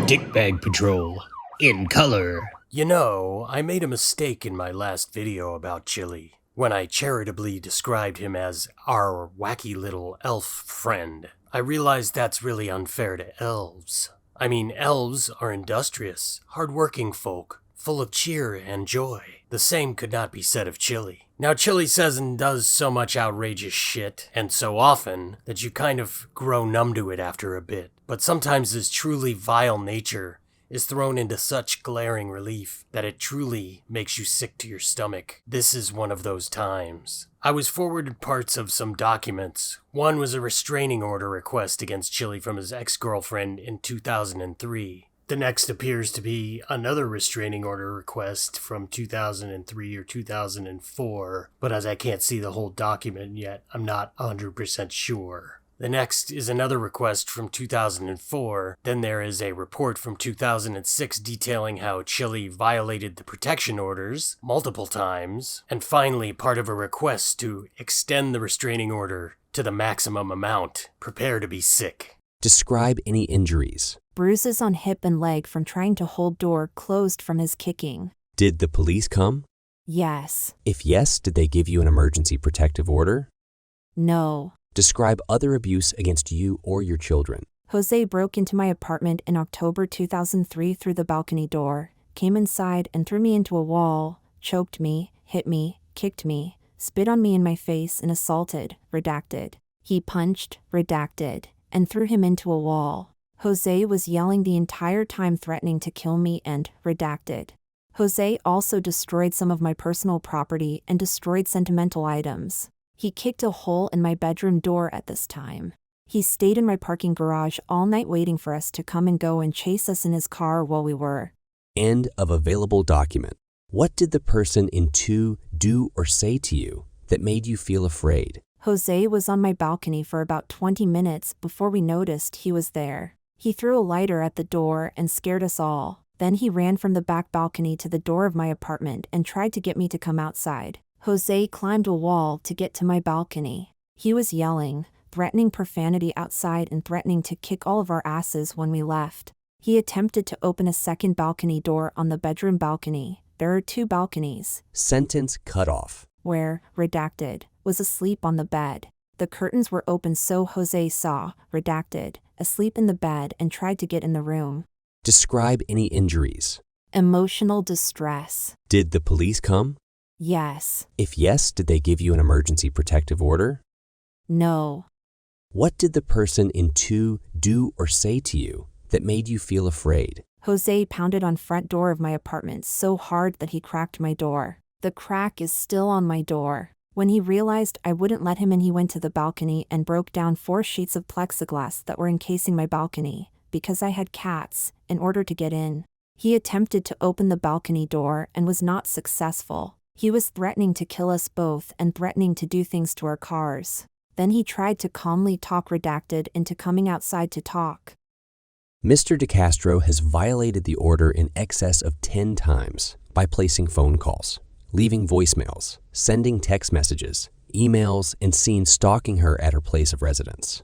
Dickbag Patrol, in color. You know, I made a mistake in my last video about Chille, when I charitably described him as our wacky little elf friend. I realized that's really unfair to elves. I mean, elves are industrious, hardworking folk, full of cheer and joy. The same could not be said of Chille. Now, Chille says and does so much outrageous shit, and so often, that you kind of grow numb to it after a bit. But sometimes his truly vile nature is thrown into such glaring relief that it truly makes you sick to your stomach. This is one of those times. I was forwarded parts of some documents. One was a restraining order request against Chille from his ex-girlfriend in 2003. The next appears to be another restraining order request from 2003 or 2004, but as I can't see the whole document yet, I'm not 100% sure. The next is another request from 2004, then there is a report from 2006 detailing how Chille violated the protection orders multiple times, and finally part of a request to extend the restraining order to the maximum amount. Prepare to be sick. Describe any injuries. Bruises on hip and leg from trying to hold door closed from his kicking. Did the police come? Yes. If yes, did they give you an emergency protective order? No. Describe other abuse against you or your children. Jose broke into my apartment in October 2003 through the balcony door, came inside and threw me into a wall, choked me, hit me, kicked me, spit on me in my face and assaulted, redacted. He punched, redacted, and threw him into a wall. Jose was yelling the entire time threatening to kill me and redacted. Jose also destroyed some of my personal property and destroyed sentimental items. He kicked a hole in my bedroom door at this time. He stayed in my parking garage all night waiting for us to come and go and chase us in his car while we were. End of available document. What did the person in 2 do or say to you that made you feel afraid? Jose was on my balcony for about 20 minutes before we noticed he was there. He threw a lighter at the door and scared us all. Then he ran from the back balcony to the door of my apartment and tried to get me to come outside. Jose climbed a wall to get to my balcony. He was yelling, threatening profanity outside and threatening to kick all of our asses when we left. He attempted to open a second balcony door on the bedroom balcony. There are 2 balconies. Sentence cut off. Where, redacted, was asleep on the bed. The curtains were open so Jose saw, redacted, asleep in the bed and tried to get in the room. Describe any injuries. Emotional distress. Did the police come? Yes. If yes, did they give you an emergency protective order? No. What did the person in 2 do or say to you that made you feel afraid? Jose pounded on front door of my apartment so hard that he cracked my door. The crack is still on my door. When he realized I wouldn't let him in, he went to the balcony and broke down 4 sheets of plexiglass that were encasing my balcony, because I had cats, in order to get in. He attempted to open the balcony door and was not successful. He was threatening to kill us both and threatening to do things to our cars. Then he tried to calmly talk redacted into coming outside to talk. Mr. DeCastro has violated the order in excess of 10 times by placing phone calls, leaving voicemails, sending text messages, emails, and seen stalking her at her place of residence.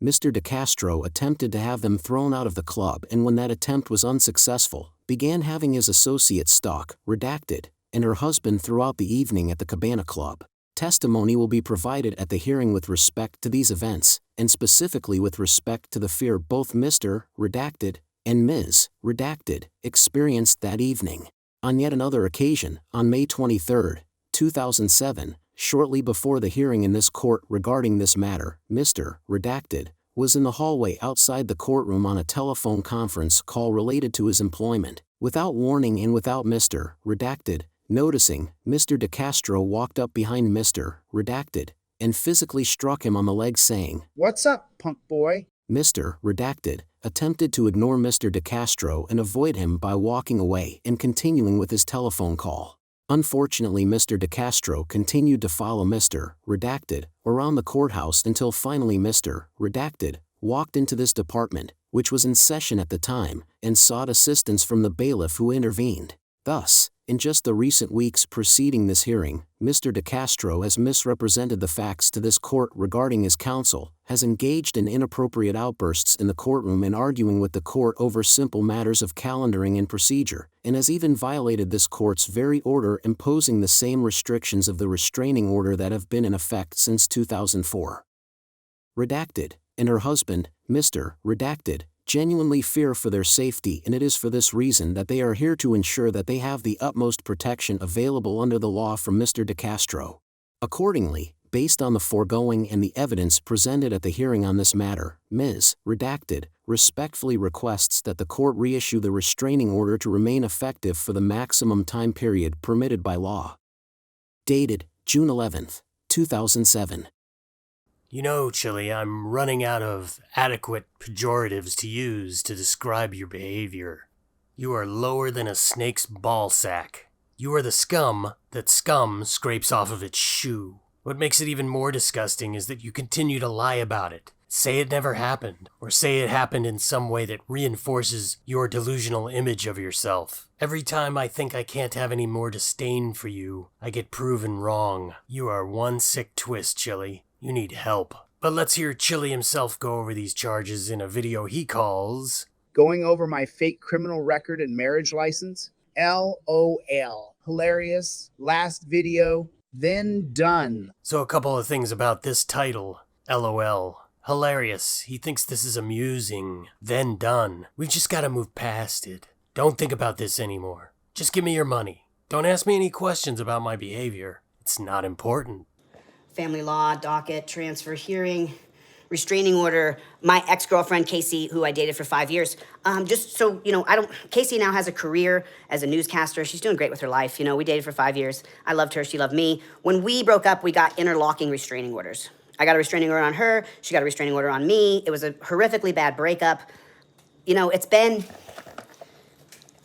Mr. DeCastro attempted to have them thrown out of the club, and when that attempt was unsuccessful, began having his associate stalk, redacted, and her husband throughout the evening at the Cabana Club. Testimony will be provided at the hearing with respect to these events, and specifically with respect to the fear both Mr. Redacted and Ms. Redacted experienced that evening. On yet another occasion, on May 23, 2007, shortly before the hearing in this court regarding this matter, Mr. Redacted was in the hallway outside the courtroom on a telephone conference call related to his employment. Without warning and without Mr. Redacted noticing, Mr. DeCastro walked up behind Mr. Redacted and physically struck him on the leg, saying, "What's up, punk boy?" Mr. Redacted attempted to ignore Mr. DeCastro and avoid him by walking away and continuing with his telephone call. Unfortunately, Mr. DeCastro continued to follow Mr. Redacted around the courthouse until finally Mr. Redacted walked into this department, which was in session at the time, and sought assistance from the bailiff, who intervened. Thus, In just the recent weeks preceding this hearing, Mr. DeCastro has misrepresented the facts to this court regarding his counsel, has engaged in inappropriate outbursts in the courtroom and arguing with the court over simple matters of calendaring and procedure, and has even violated this court's very order imposing the same restrictions of the restraining order that have been in effect since 2004. Redacted, and her husband, Mr. Redacted, genuinely fear for their safety, and it is for this reason that they are here to ensure that they have the utmost protection available under the law from Mr. DeCastro. Accordingly, based on the foregoing and the evidence presented at the hearing on this matter, Ms. Redacted respectfully requests that the court reissue the restraining order to remain effective for the maximum time period permitted by law. Dated June 11, 2007. You know, Chille, I'm running out of adequate pejoratives to use to describe your behavior. You are lower than a snake's ball sack. You are the scum that scum scrapes off of its shoe. What makes it even more disgusting is that you continue to lie about it. Say it never happened, or say it happened in some way that reinforces your delusional image of yourself. Every time I think I can't have any more disdain for you, I get proven wrong. You are one sick twist, Chille. You need help. But let's hear Chille himself go over these charges in a video he calls... Going over my fake criminal record and marriage license? LOL. Hilarious. Last video. Then done. So a couple of things about this title. LOL. Hilarious. He thinks this is amusing. Then done. We've just gotta move past it. Don't think about this anymore. Just give me your money. Don't ask me any questions about my behavior. It's not important. Family law, docket, transfer hearing, restraining order. My ex-girlfriend, Casey, who I dated for 5 years, just so, you know, Casey now has a career as a newscaster. She's doing great with her life. You know, we dated for 5 years. I loved her, she loved me. When we broke up, we got interlocking restraining orders. I got a restraining order on her, she got a restraining order on me. It was a horrifically bad breakup. You know,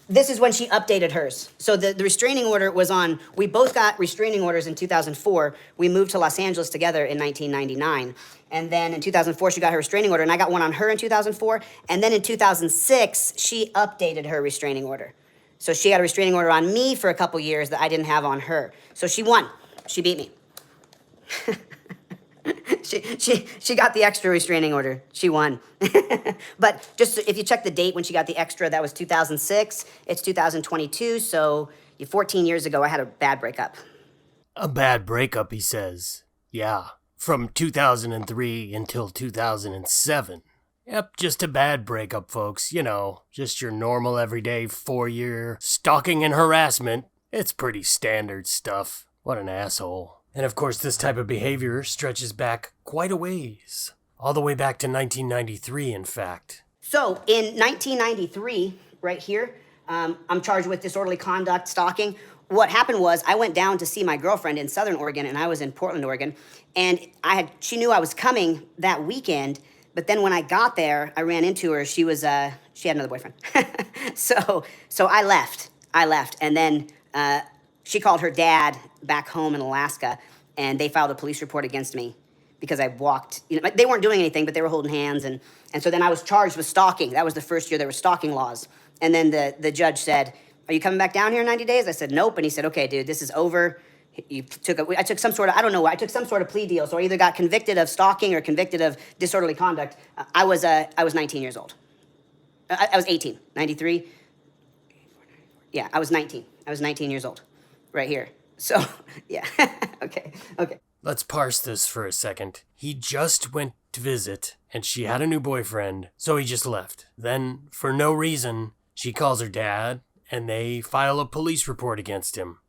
this is when she updated hers. So the restraining order was on, we both got restraining orders in 2004. We moved to Los Angeles together in 1999. And then in 2004, she got her restraining order, and I got one on her in 2004. And then in 2006, she updated her restraining order. So she got a restraining order on me for a couple years that I didn't have on her. So she won. She beat me. She got the extra restraining order. She won. But just if you check the date when she got the extra, that was 2006. It's 2022, so 14 years ago, I had a bad breakup. A bad breakup, he says. Yeah, from 2003 until 2007. Yep, just a bad breakup, folks. You know, just your normal everyday 4-year stalking and harassment. It's pretty standard stuff. What an asshole. And of course, this type of behavior stretches back quite a ways. All the way back to 1993, in fact. So, in 1993, right here, I'm charged with disorderly conduct, stalking. What happened was, I went down to see my girlfriend in Southern Oregon, and I was in Portland, Oregon. And she knew I was coming that weekend, but then when I got there, I ran into her. She had another boyfriend. So I left. And then she called her dad back home in Alaska, and they filed a police report against me because I walked, you know, they weren't doing anything, but they were holding hands. And so then I was charged with stalking. That was the first year there were stalking laws. And then the judge said, "Are you coming back down here in 90 days? I said, "Nope." And he said, "Okay, dude, this is over." I took some sort of plea deal. So I either got convicted of stalking or convicted of disorderly conduct. I was 19 years old. I was 18, 93. Yeah, I was 19. I was 19 years old, right here. So, yeah, okay. Let's parse this for a second. He just went to visit, and she had a new boyfriend, so he just left. Then, for no reason, she calls her dad, and they file a police report against him.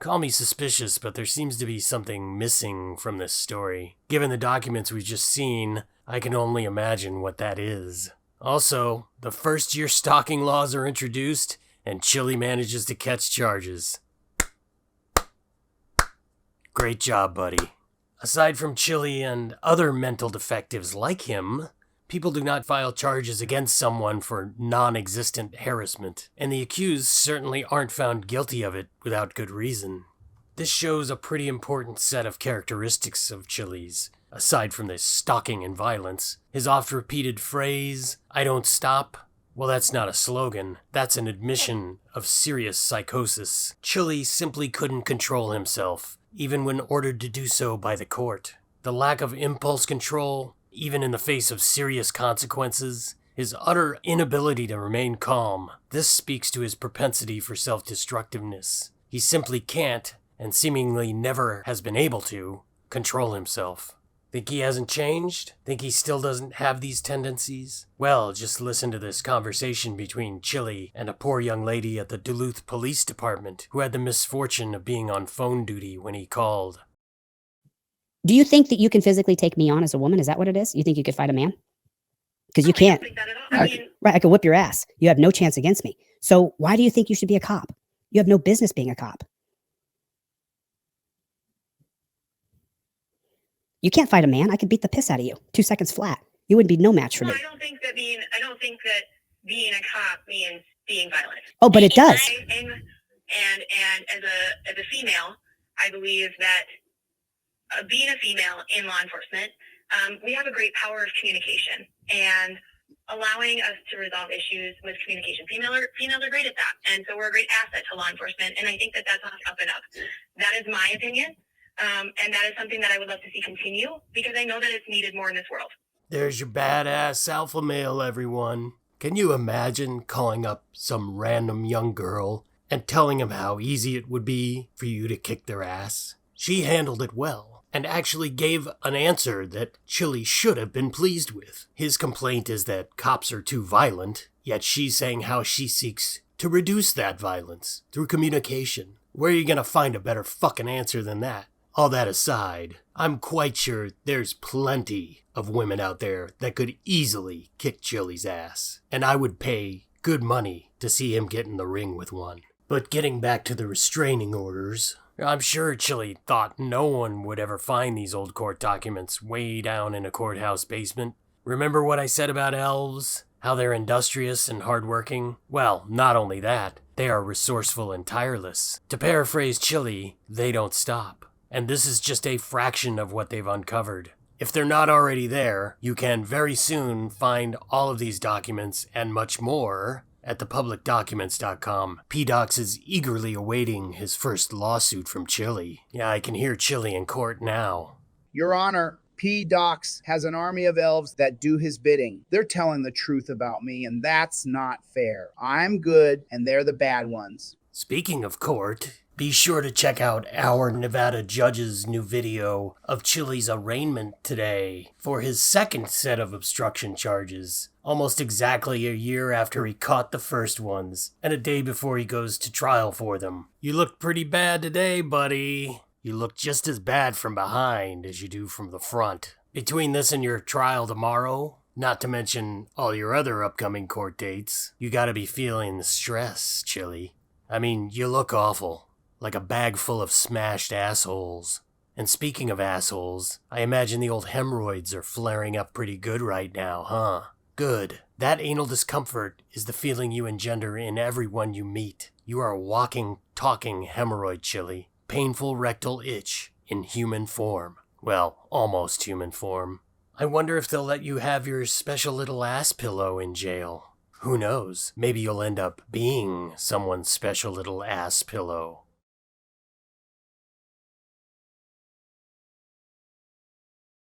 Call me suspicious, but there seems to be something missing from this story. Given the documents we've just seen, I can only imagine what that is. Also, the first-year stalking laws are introduced, and Chille manages to catch charges. Great job, buddy. Aside from Chille and other mental defectives like him, people do not file charges against someone for non-existent harassment, and the accused certainly aren't found guilty of it without good reason. This shows a pretty important set of characteristics of Chille's. Aside from the stalking and violence, his oft-repeated phrase, "I don't stop," Well, that's not a slogan. That's an admission of serious psychosis. Chille simply couldn't control himself, even when ordered to do so by the court. The lack of impulse control, even in the face of serious consequences, his utter inability to remain calm. This speaks to his propensity for self-destructiveness. He simply can't, and seemingly never has been able to, control himself. Think he hasn't changed? Think he still doesn't have these tendencies? Well, just listen to this conversation between Chille and a poor young lady at the Duluth Police Department who had the misfortune of being on phone duty when he called. Do you think that you can physically take me on as a woman? Is that what it is? You think you could fight a man? Because you can't. I don't think that at all. I mean, Right, I could whip your ass. You have no chance against me. So why do you think you should be a cop? You have no business being a cop. You can't fight a man. I could beat the piss out of you. 2 seconds flat. You wouldn't be no match for me. I don't think that being a cop means being violent. Oh, but it does. And as a female, I believe that being a female in law enforcement, we have a great power of communication and allowing us to resolve issues with communication. Females are great at that, and so we're a great asset to law enforcement. And I think that that's up and up. That is my opinion. And that is something that I would love to see continue because I know that it's needed more in this world. There's your badass alpha male, everyone. Can you imagine calling up some random young girl and telling him how easy it would be for you to kick their ass? She handled it well and actually gave an answer that Chille should have been pleased with. His complaint is that cops are too violent, yet she's saying how she seeks to reduce that violence through communication. Where are you gonna find a better fucking answer than that? All that aside, I'm quite sure there's plenty of women out there that could easily kick Chille's ass, and I would pay good money to see him get in the ring with one. But getting back to the restraining orders, I'm sure Chille thought no one would ever find these old court documents way down in a courthouse basement. Remember what I said about elves? How they're industrious and hardworking? Well, not only that, they are resourceful and tireless. To paraphrase Chille, they don't stop. And this is just a fraction of what they've uncovered. If they're not already there, you can very soon find all of these documents and much more at thepublicdocuments.com. P-Docs is eagerly awaiting his first lawsuit from Chille. Yeah, I can hear Chille in court now. Your Honor, P-Docs has an army of elves that do his bidding. They're telling the truth about me, and that's not fair. I'm good, and they're the bad ones. Speaking of court, be sure to check out our Nevada judge's new video of Chille's arraignment today for his second set of obstruction charges, almost exactly a year after he caught the first ones, and a day before he goes to trial for them. You look pretty bad today, buddy. You look just as bad from behind as you do from the front. Between this and your trial tomorrow, not to mention all your other upcoming court dates, you gotta be feeling the stress, Chille. I mean, you look awful. Like a bag full of smashed assholes. And speaking of assholes, I imagine the old hemorrhoids are flaring up pretty good right now, huh? Good. That anal discomfort is the feeling you engender in everyone you meet. You are a walking, talking hemorrhoid, Chille. Painful rectal itch in human form. Well, almost human form. I wonder if they'll let you have your special little ass pillow in jail. Who knows? Maybe you'll end up being someone's special little ass pillow.